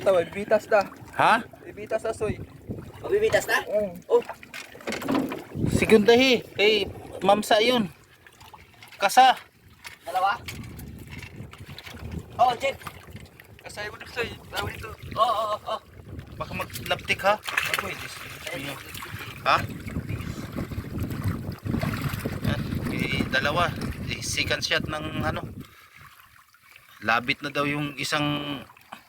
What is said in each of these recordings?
tawa, bibitas na. Ha? Bibitas na, soy. Mabibitas na? Oh. Sigundahi. Kay Mamsa yun. Kasa. Dalawa? Oo, Jeff. Kasaya mo dito, soy. Tawa dito. Oo. Baka maglaptik ha. Ha? Yan. Dalawa. Second shot ng ano. Labit na daw yung isang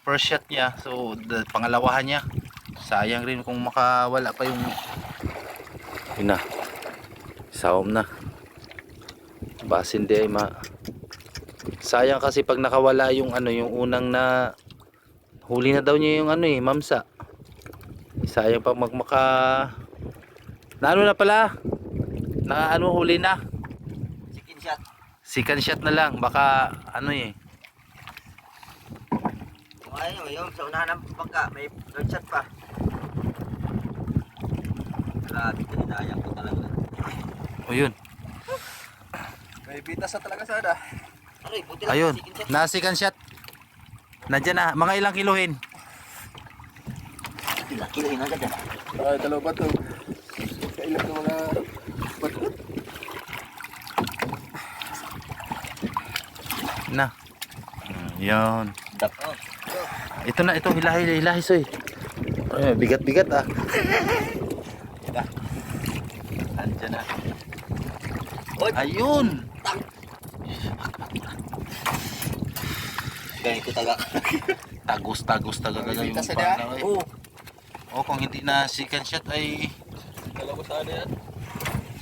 first shot niya. So pangalawahan niya. Sayang rin kung makawala pa yung yun na. Saom na. Basin di ay sayang kasi pag nakawala yung ano yung unang na huli na daw niya yung ano mamsa. Sayang pag na ano na pala. Na ano huli na. Second shot. Second shot na lang baka ano Kung ayaw, yung sa unahan ng bangka, may third shot pa. Grabe, kaninayang ko talaga. o yun. May bitas na talaga sana. Ano buti lang Ayun. second shot. Na second shot. Nandiyan na. Mga ilang kiluhin. Ilang kilohin agad yan. Ay, dalawa ba ito? Kailan ng mga bato? Na. Yun. Oh. Ito na. Ito. Hilahi soy. Bigat-bigat ah. Ito. Nandiyan na. Ayun. Ganito talaga. Tagos talaga yung Bitas na pala. Oo. O kung hindi na second shot ay Dalawa sana yan.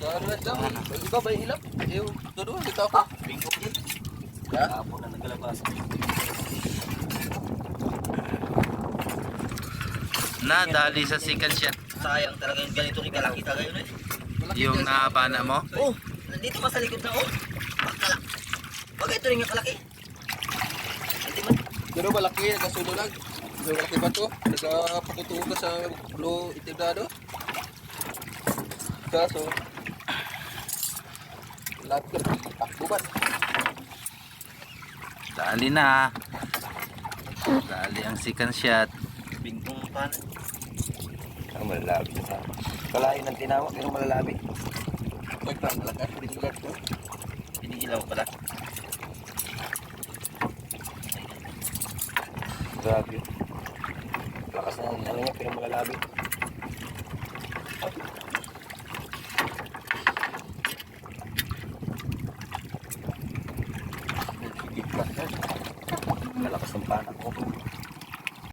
Sa ano na siya? Yung iba ba yung ilap? Yung doon, dito ako. Bingo din. Ha? Tapon na naglalabas. nadali sa second shot. Sayang talaga yung ganito rin kalaki talaga yun eh. Yung nabana mo. Oh, nandito pa sa likod na oh. Bakala. Bagay ito rin yung kalaki. Hindi man. Pero malaki, nagkasulo lang. Pero malaki ba ito? Nagkapakutungo ka sa blue itim na ano? Kaso, lahat ko, takbo ba? Dali na. Dali ang second shot. Bingkong pan. Ang malalabi na. Kalain ng tinawag, pero malalabi. Nagpapalakas, pinigilad ko. Pinigilaw pala. Grabe. Lakas na ano niya, pero malalabi.